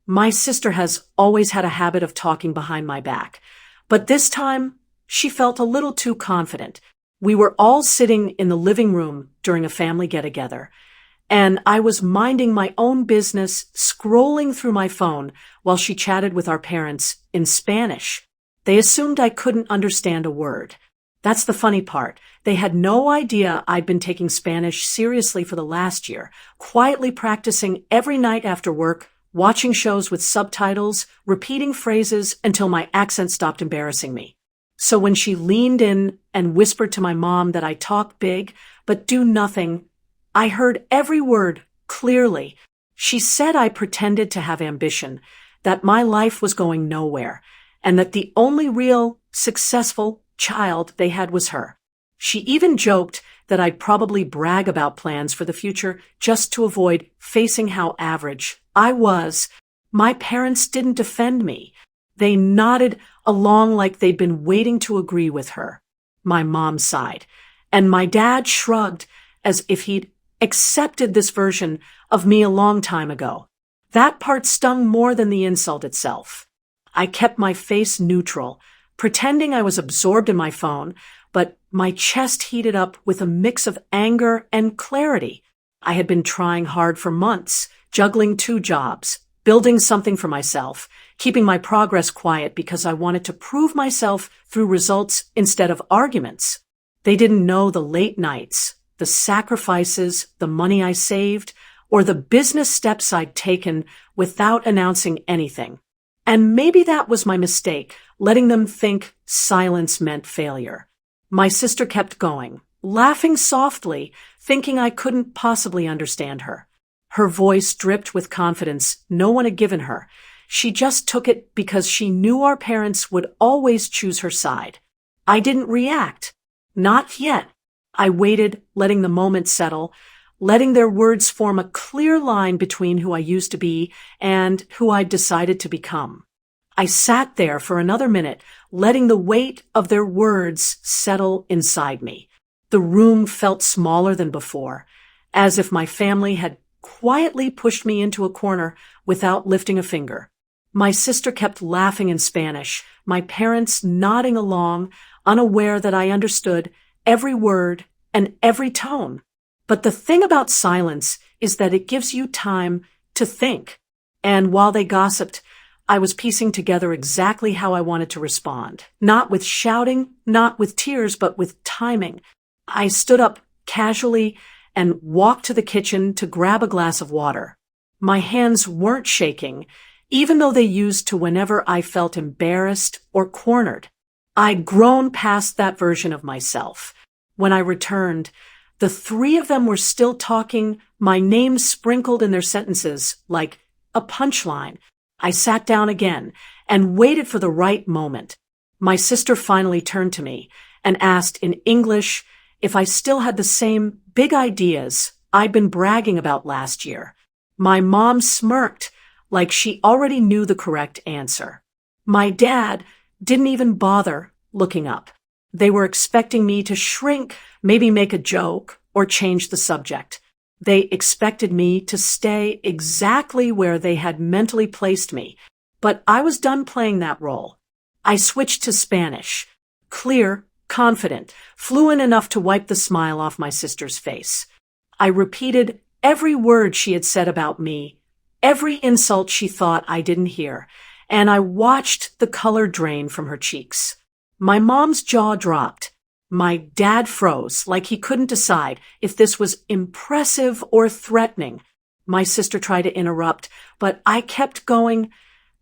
My sister has always had a habit of talking behind my back, but this time she felt a little too confident. We were all sitting in the living room during a family get-together, and I was minding my own business, scrolling through my phone while she chatted with our parents in Spanish. They assumed I couldn't understand a word. That's the funny part. They had no idea I'd been taking Spanish seriously for the last year, quietly practicing every night after work, watching shows with subtitles, repeating phrases until my accent stopped embarrassing me. So when she leaned in and whispered to my mom that I talk big but do nothing, I heard every word clearly. She said I pretended to have ambition, that my life was going nowhere, and that the only real, successful child they had was her. She even joked that I'd probably brag about plans for the future just to avoid facing how average I was. My parents didn't defend me. They nodded along like they'd been waiting to agree with her. My mom sighed, and my dad shrugged as if he'd accepted this version of me a long time ago. That part stung more than the insult itself. I kept my face neutral, pretending I was absorbed in my phone, but my chest heated up with a mix of anger and clarity. I had been trying hard for months, juggling 2 jobs, building something for myself, keeping my progress quiet because I wanted to prove myself through results instead of arguments. They didn't know the late nights, the sacrifices, the money I saved, or the business steps I'd taken without announcing anything. And maybe that was my mistake, letting them think silence meant failure. My sister kept going, laughing softly, thinking I couldn't possibly understand her. Her voice dripped with confidence no one had given her. She just took it because she knew our parents would always choose her side. I didn't react. Not yet. I waited, letting the moment settle, letting their words form a clear line between who I used to be and who I'd decided to become. I sat there for another minute, letting the weight of their words settle inside me. The room felt smaller than before, as if my family had quietly pushed me into a corner without lifting a finger. My sister kept laughing in Spanish, my parents nodding along, unaware that I understood every word and every tone. But the thing about silence is that it gives you time to think. And while they gossiped, I was piecing together exactly how I wanted to respond. Not with shouting, not with tears, but with timing. I stood up casually and walked to the kitchen to grab a glass of water. My hands weren't shaking, even though they used to whenever I felt embarrassed or cornered. I'd grown past that version of myself. When I returned, the 3 of them were still talking, my name sprinkled in their sentences like a punchline. I sat down again and waited for the right moment. My sister finally turned to me and asked in English if I still had the same big ideas I'd been bragging about last year. My mom smirked like she already knew the correct answer. My dad didn't even bother looking up. They were expecting me to shrink, maybe make a joke, or change the subject. They expected me to stay exactly where they had mentally placed me, but I was done playing that role. I switched to Spanish, clear, confident, fluent enough to wipe the smile off my sister's face. I repeated every word she had said about me, every insult she thought I didn't hear, and I watched the color drain from her cheeks. My mom's jaw dropped. My dad froze, like he couldn't decide if this was impressive or threatening. My sister tried to interrupt, but I kept going,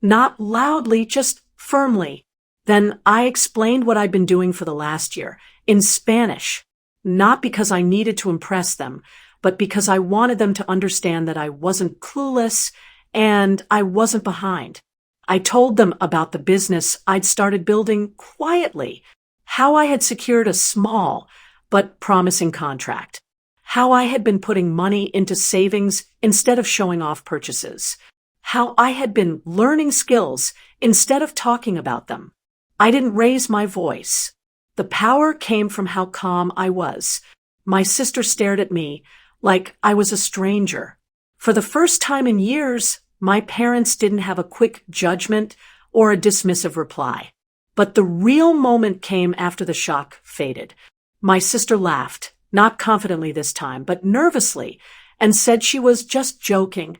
not loudly, just firmly. Then I explained what I'd been doing for the last year, in Spanish, not because I needed to impress them, but because I wanted them to understand that I wasn't clueless and I wasn't behind. I told them about the business I'd started building quietly, how I had secured a small but promising contract, how I had been putting money into savings instead of showing off purchases, how I had been learning skills instead of talking about them. I didn't raise my voice. The power came from how calm I was. My sister stared at me like I was a stranger. For the first time in years, My parents didn't have a quick judgment or a dismissive reply. But the real moment came after the shock faded. My sister laughed, not confidently this time, but nervously, and said she was just joking,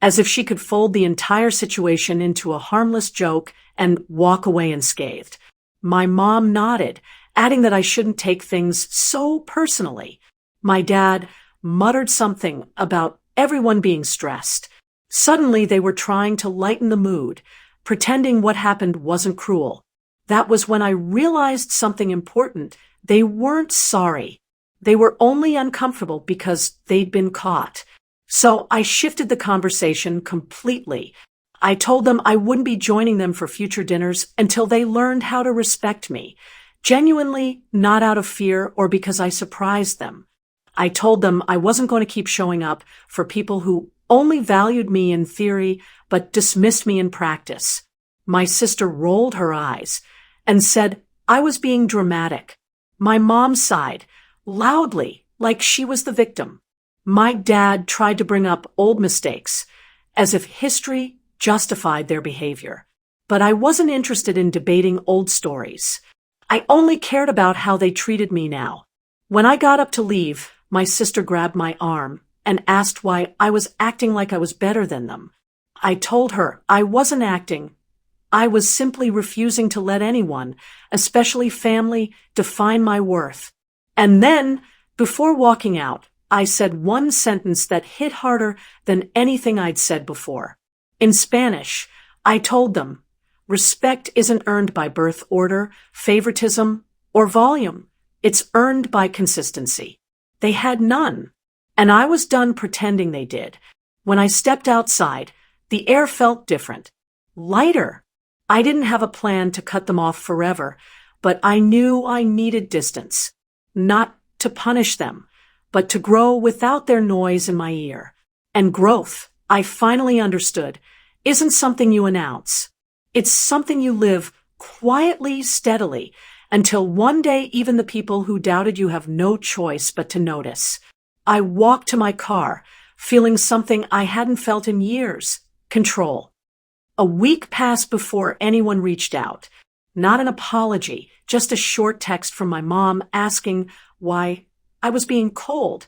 as if she could fold the entire situation into a harmless joke and walk away unscathed. My mom nodded, adding that I shouldn't take things so personally. My dad muttered something about everyone being stressed. Suddenly they were trying to lighten the mood, pretending what happened wasn't cruel. That was when I realized something important. They weren't sorry. They were only uncomfortable because they'd been caught. So I shifted the conversation completely. I told them I wouldn't be joining them for future dinners until they learned how to respect me. Genuinely, not out of fear or because I surprised them. I told them I wasn't going to keep showing up for people who only valued me in theory but dismissed me in practice. My sister rolled her eyes and said I was being dramatic. My mom sighed, loudly, like she was the victim. My dad tried to bring up old mistakes, as if history justified their behavior. But I wasn't interested in debating old stories. I only cared about how they treated me now. When I got up to leave, my sister grabbed my arm and asked why I was acting like I was better than them. I told her I wasn't acting. I was simply refusing to let anyone, especially family, define my worth. And then, before walking out, I said one sentence that hit harder than anything I'd said before. In Spanish, I told them, respect isn't earned by birth order, favoritism, or volume. It's earned by consistency. They had none, and I was done pretending they did. When I stepped outside, the air felt different, lighter. I didn't have a plan to cut them off forever, but I knew I needed distance. Not to punish them, but to grow without their noise in my ear. And growth, I finally understood, isn't something you announce. It's something you live quietly, steadily, until one day even the people who doubted you have no choice but to notice. I walked to my car, feeling something I hadn't felt in years, control. A week passed before anyone reached out. Not an apology, just a short text from my mom asking why I was being cold.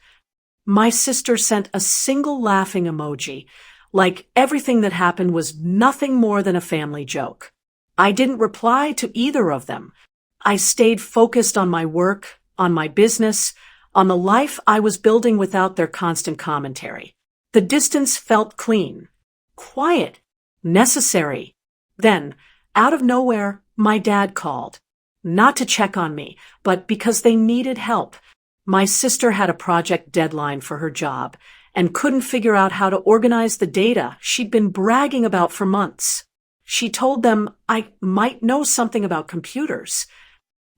My sister sent a single laughing emoji, like everything that happened was nothing more than a family joke. I didn't reply to either of them. I stayed focused on my work, on my business, on the life I was building without their constant commentary. The distance felt clean, quiet, necessary. Then, out of nowhere, my dad called. Not to check on me, but because they needed help. My sister had a project deadline for her job and couldn't figure out how to organize the data she'd been bragging about for months. She told them I might know something about computers.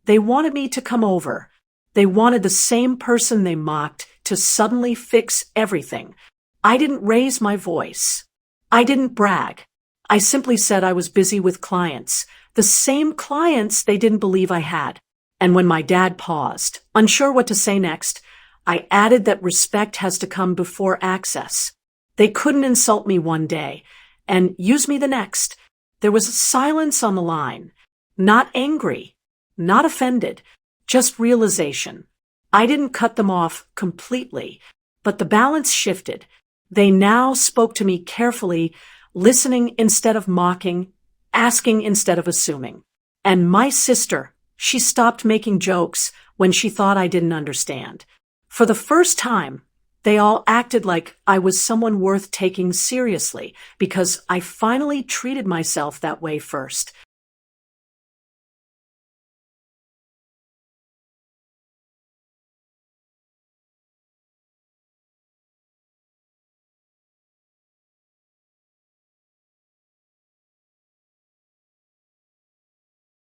They wanted me to come over. They wanted the same person they mocked to suddenly fix everything. I didn't raise my voice. I didn't brag. I simply said I was busy with clients, the same clients they didn't believe I had. And when my dad paused, unsure what to say next, I added that respect has to come before access. They couldn't insult me one day and use me the next. There was silence on the line. Not angry, not offended, just realization. I didn't cut them off completely, but the balance shifted. They now spoke to me carefully, listening instead of mocking, asking instead of assuming. And my sister, she stopped making jokes when she thought I didn't understand. For the first time, they all acted like I was someone worth taking seriously because I finally treated myself that way first.